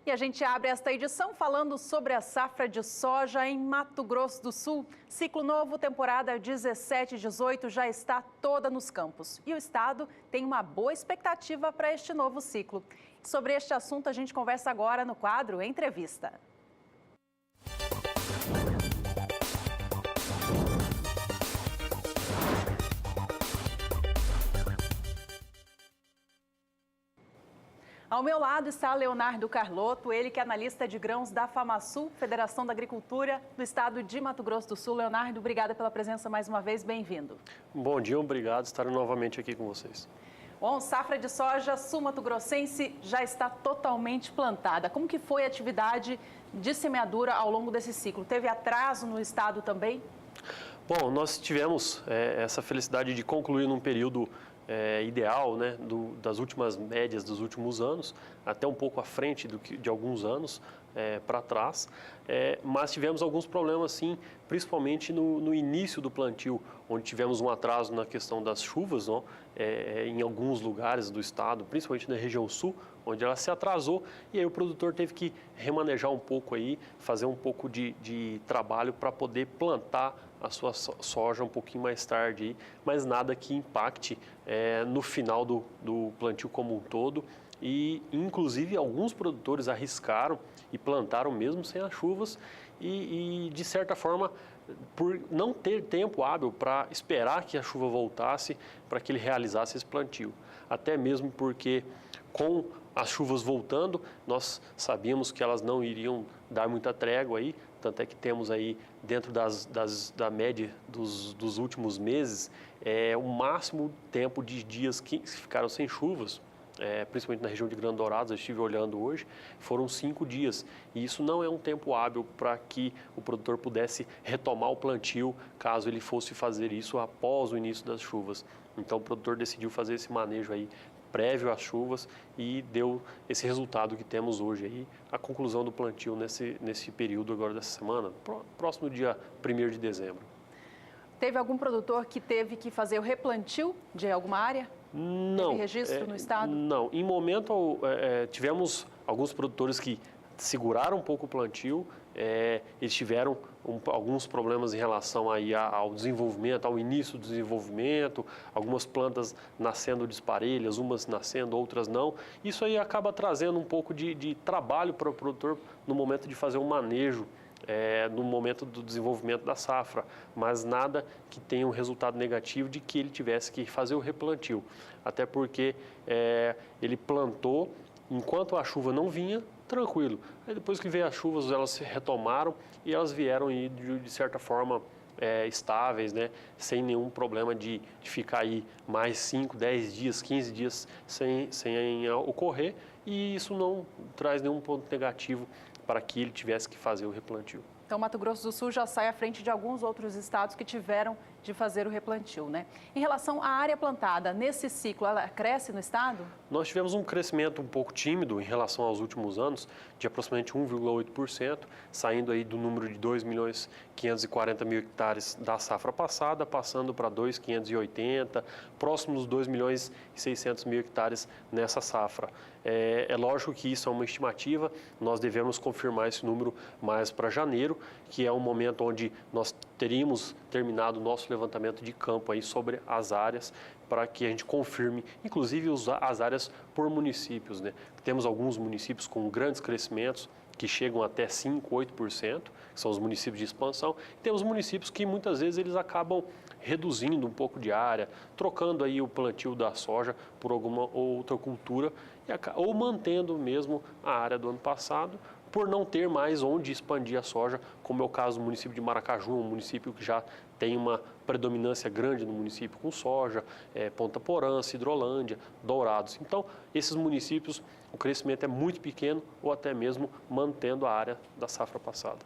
E a gente abre esta edição falando sobre a safra de soja em Mato Grosso do Sul. Ciclo novo, temporada 17/18 já está toda nos campos. E o estado tem uma boa expectativa para este novo ciclo. Sobre este assunto a gente conversa agora no quadro Entrevista. Ao meu lado está Leonardo Carlotto, ele que é analista de grãos da FamaSul, Federação da Agricultura do Estado de Mato Grosso do Sul. Leonardo, obrigada pela presença mais uma vez, bem-vindo. Bom dia, obrigado por estar novamente aqui com vocês. Bom, safra de soja sul-mato-grossense já está totalmente plantada. Como que foi a atividade de semeadura ao longo desse ciclo? Teve atraso no estado também? Bom, nós tivemos essa felicidade de concluir num período ideal, né, das últimas médias dos últimos anos, até um pouco à frente de alguns anos para trás, mas tivemos alguns problemas sim, principalmente no início do plantio, onde tivemos um atraso na questão das chuvas, não? Em alguns lugares do estado, principalmente na região sul, onde ela se atrasou e aí o produtor teve que remanejar um pouco aí, fazer um pouco de trabalho para poder plantar a sua soja um pouquinho mais tarde, aí, mas nada que impacte no final do plantio como um todo. E, inclusive, alguns produtores arriscaram e plantaram mesmo sem as chuvas e de certa forma, por não ter tempo hábil para esperar que a chuva voltasse para que ele realizasse esse plantio. Até mesmo porque, com as chuvas voltando, nós sabíamos que elas não iriam dar muita trégua aí, tanto é que temos aí, dentro da média dos últimos meses, o máximo tempo de dias que ficaram sem chuvas, principalmente na região de Grande Dourados, eu estive olhando hoje, foram 5 dias. E isso não é um tempo hábil para que o produtor pudesse retomar o plantio, caso ele fosse fazer isso após o início das chuvas. Então o produtor decidiu fazer esse manejo aí prévio às chuvas e deu esse resultado que temos hoje aí, a conclusão do plantio nesse período agora dessa semana, próximo dia 1º de dezembro. Teve algum produtor que teve que fazer o replantio de alguma área? Não. Teve registro no estado? Não. Em momento, tivemos alguns produtores que seguraram um pouco o plantio, eles tiveram alguns problemas em relação aí ao desenvolvimento, ao início do desenvolvimento, algumas plantas nascendo disparelhas, umas nascendo, outras não. Isso aí acaba trazendo um pouco de trabalho para o produtor no momento de fazer um manejo, no momento do desenvolvimento da safra, mas nada que tenha um resultado negativo de que ele tivesse que fazer o replantio. Até porque ele plantou, enquanto a chuva não vinha, tranquilo. Aí depois que veio as chuvas, elas se retomaram e elas vieram aí de certa forma estáveis, né? Sem nenhum problema de ficar aí mais 5, 10 dias, 15 dias sem ocorrer, e isso não traz nenhum ponto negativo para que ele tivesse que fazer o replantio. Então, Mato Grosso do Sul já sai à frente de alguns outros estados que tiveram de fazer o replantio, né? Em relação à área plantada, nesse ciclo, ela cresce no estado? Nós tivemos um crescimento um pouco tímido em relação aos últimos anos, de aproximadamente 1,8%, saindo aí do número de 2.540.000 hectares da safra passada, passando para 2.580, próximos 2.600.000 hectares nessa safra. É lógico que isso é uma estimativa, nós devemos confirmar esse número mais para janeiro, que é um momento onde nós teríamos terminado o nosso levantamento de campo aí sobre as áreas, para que a gente confirme, inclusive as áreas por municípios, né? Temos alguns municípios com grandes crescimentos, que chegam até 5%, 8%, que são os municípios de expansão. E temos municípios que muitas vezes eles acabam reduzindo um pouco de área, trocando aí o plantio da soja por alguma outra cultura, ou mantendo mesmo a área do ano passado, por não ter mais onde expandir a soja, como é o caso do município de Maracaju, um município que já tem uma predominância grande no município com soja, Ponta Porã, Hidrolândia, Dourados. Então, esses municípios, o crescimento é muito pequeno ou até mesmo mantendo a área da safra passada.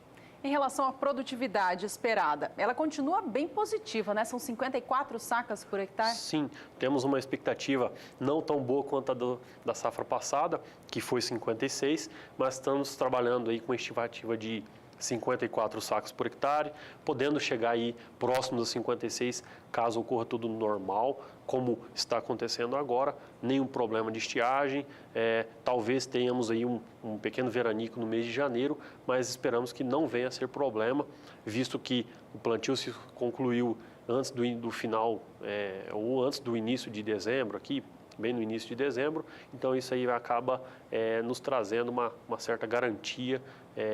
Em relação à produtividade esperada, ela continua bem positiva, né? São 54 sacas por hectare? Sim, temos uma expectativa não tão boa quanto a da safra passada, que foi 56, mas estamos trabalhando aí com uma estimativa de 54 sacos por hectare, podendo chegar aí próximo dos 56, caso ocorra tudo normal, como está acontecendo agora, nenhum problema de estiagem, talvez tenhamos aí um pequeno veranico no mês de janeiro, mas esperamos que não venha a ser problema, visto que o plantio se concluiu antes do final, ou antes do início de dezembro aqui, bem no início de dezembro, então isso aí acaba nos trazendo uma certa garantia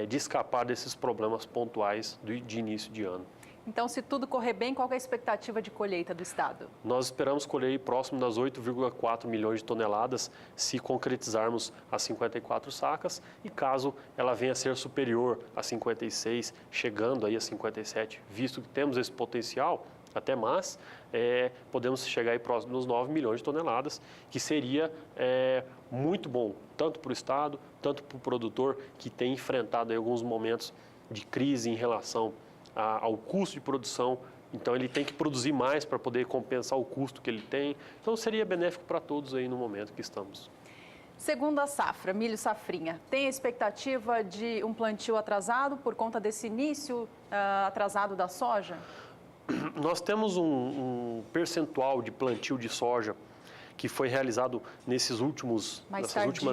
de escapar desses problemas pontuais de início de ano. Então, se tudo correr bem, qual é a expectativa de colheita do estado? Nós esperamos colher próximo das 8,4 milhões de toneladas se concretizarmos as 54 sacas e caso ela venha a ser superior a 56, chegando aí a 57, visto que temos esse potencial, até mais, podemos chegar aí próximo dos 9 milhões de toneladas, que seria muito bom, tanto para o estado, tanto para o produtor que tem enfrentado aí alguns momentos de crise em relação ao custo de produção, então ele tem que produzir mais para poder compensar o custo que ele tem, então seria benéfico para todos aí no momento que estamos. Segundo a safra, milho safrinha, tem a expectativa de um plantio atrasado por conta desse início atrasado da soja? Nós temos um percentual de plantio de soja que foi realizado nessas últimas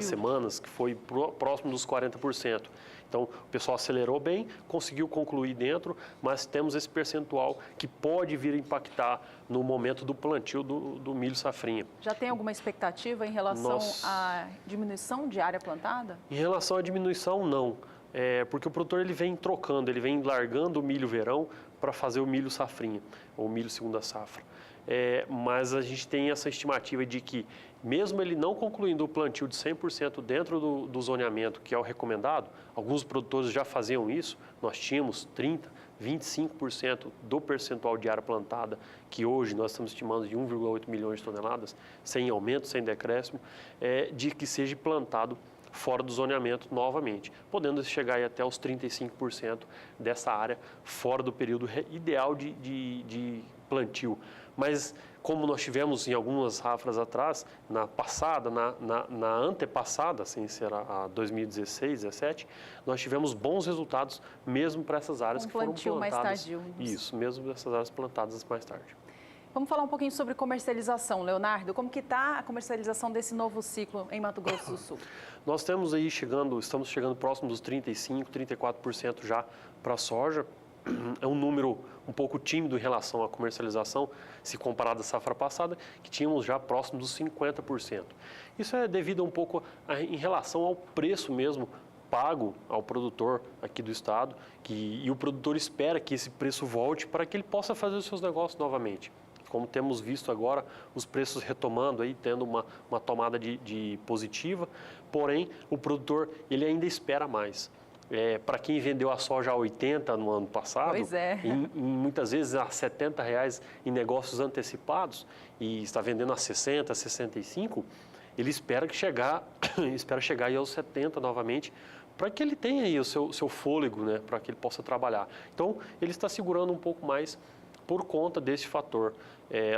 semanas, que foi próximo dos 40%. Então, o pessoal acelerou bem, conseguiu concluir dentro, mas temos esse percentual que pode vir a impactar no momento do plantio do milho safrinha. Já tem alguma expectativa em relação à diminuição de área plantada? Em relação à diminuição, não. Porque o produtor ele vem trocando, ele vem largando o milho verão para fazer o milho safrinha, ou milho segunda safra. Mas a gente tem essa estimativa de que, mesmo ele não concluindo o plantio de 100% dentro do zoneamento, que é o recomendado, alguns produtores já faziam isso, nós tínhamos 30%, 25% do percentual de área plantada, que hoje nós estamos estimando de 1,8 milhões de toneladas, sem aumento, sem decréscimo, de que seja plantado fora do zoneamento novamente, podendo chegar aí até os 35% dessa área fora do período ideal de plantio. Mas como nós tivemos em algumas safras atrás, na passada, na antepassada, sem ser a 2016, 2017, nós tivemos bons resultados mesmo para essas áreas que foram plantadas. Mais tardio. Isso, mesmo essas áreas plantadas mais tarde. Vamos falar um pouquinho sobre comercialização, Leonardo. Como que está a comercialização desse novo ciclo em Mato Grosso do Sul? Nós temos aí estamos chegando próximo dos 35%, 34% já para a soja. É um número um pouco tímido em relação à comercialização, se comparado à safra passada, que tínhamos já próximo dos 50%. Isso é devido um pouco em relação ao preço mesmo pago ao produtor aqui do estado, e o produtor espera que esse preço volte para que ele possa fazer os seus negócios novamente. Como temos visto agora, os preços retomando, aí, tendo uma tomada de positiva, porém o produtor ele ainda espera mais. Para quem vendeu a soja a 80 no ano passado, muitas vezes a R$70 em negócios antecipados e está vendendo a 60, 65, ele espera chegar aí aos 70 novamente, para que ele tenha aí o seu fôlego, né, para que ele possa trabalhar. Então, ele está segurando um pouco mais por conta desse fator.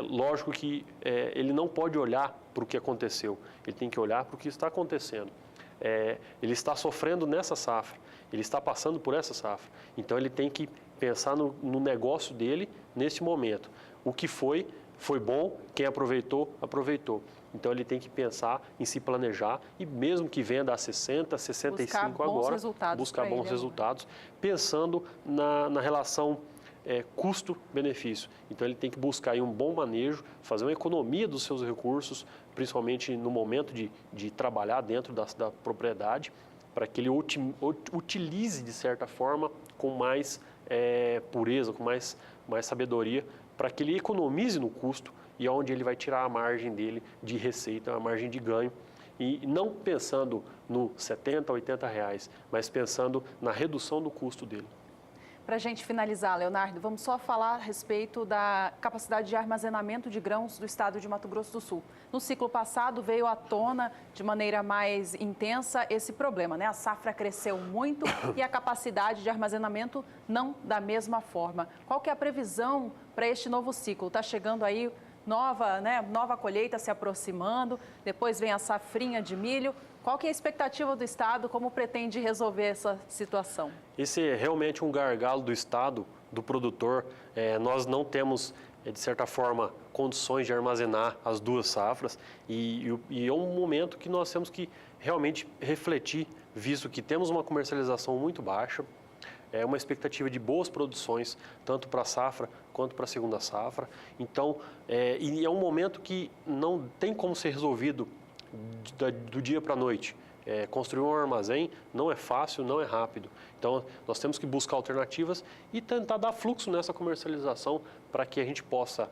Lógico que ele não pode olhar para o que aconteceu, ele tem que olhar para o que está acontecendo. Ele está sofrendo nessa safra, ele está passando por essa safra, então ele tem que pensar no negócio dele nesse momento. O que foi bom, quem aproveitou, aproveitou. Então ele tem que pensar em se planejar e mesmo que venda a 60, 65 agora, buscar bons resultados, pensando na relação custo-benefício. Então ele tem que buscar aí um bom manejo, fazer uma economia dos seus recursos, principalmente no momento de trabalhar dentro da propriedade, para que ele utilize de certa forma com mais pureza, com mais sabedoria, para que ele economize no custo e onde ele vai tirar a margem dele de receita, a margem de ganho. E não pensando no 70, 80 reais, mas pensando na redução do custo dele. Para a gente finalizar, Leonardo, vamos só falar a respeito da capacidade de armazenamento de grãos do estado de Mato Grosso do Sul. No ciclo passado veio à tona de maneira mais intensa esse problema, né? A safra cresceu muito e a capacidade de armazenamento não da mesma forma. Qual que é a previsão para este novo ciclo? Está chegando aí nova colheita se aproximando, depois vem a safrinha de milho. Qual que é a expectativa do Estado? Como pretende resolver essa situação? Esse é realmente um gargalo do Estado, do produtor. Nós não temos, de certa forma, condições de armazenar as duas safras e é um momento que nós temos que realmente refletir, visto que temos uma comercialização muito baixa, uma expectativa de boas produções, tanto para a safra quanto para a segunda safra. Então, e é um momento que não tem como ser resolvido do dia para a noite. Construir um armazém não é fácil, não é rápido. Então, nós temos que buscar alternativas e tentar dar fluxo nessa comercialização para que a gente possa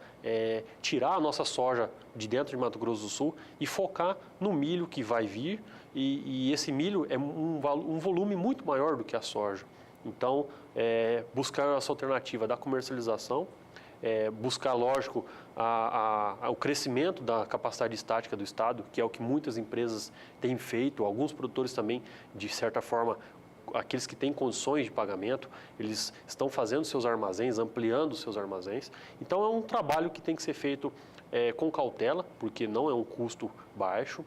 tirar a nossa soja de dentro de Mato Grosso do Sul e focar no milho que vai vir. E esse milho é um volume muito maior do que a soja. Então, buscar essa alternativa da comercialização, buscar, lógico, o crescimento da capacidade estática do Estado, que é o que muitas empresas têm feito, alguns produtores também, de certa forma, aqueles que têm condições de pagamento, eles estão fazendo seus armazéns, ampliando seus armazéns. Então, é um trabalho que tem que ser feito com cautela, porque não é um custo baixo.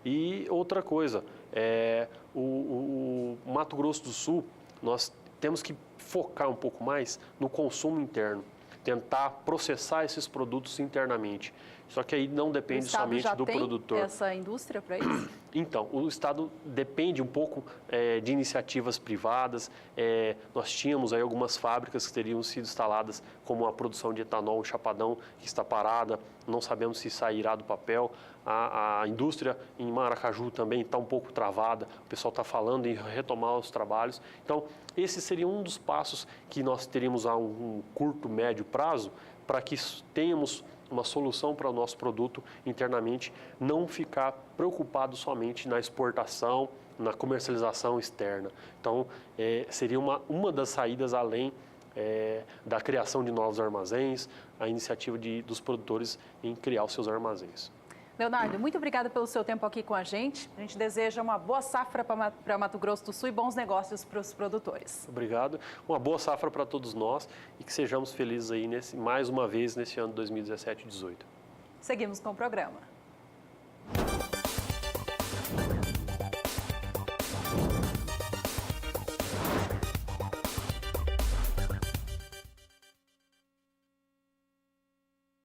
E outra coisa, o Mato Grosso do Sul, nós temos que focar um pouco mais no consumo interno, tentar processar esses produtos internamente. Só que aí não depende somente do produtor. O Estado já tem essa indústria para isso? Então, o Estado depende um pouco de iniciativas privadas. Nós tínhamos aí algumas fábricas que teriam sido instaladas, como a produção de etanol em Chapadão, que está parada, não sabemos se sairá do papel. A indústria em Maracaju também está um pouco travada, o pessoal está falando em retomar os trabalhos. Então, esse seria um dos passos que nós teríamos a um curto, médio prazo, para que tenhamos uma solução para o nosso produto internamente, não ficar preocupado somente na exportação, na comercialização externa. Então, seria uma das saídas além da criação de novos armazéns, a iniciativa dos produtores em criar os seus armazéns. Leonardo, muito obrigada pelo seu tempo aqui com a gente. A gente deseja uma boa safra para Mato Grosso do Sul e bons negócios para os produtores. Obrigado. Uma boa safra para todos nós e que sejamos felizes aí mais uma vez nesse ano 2017 e 2018. Seguimos com o programa.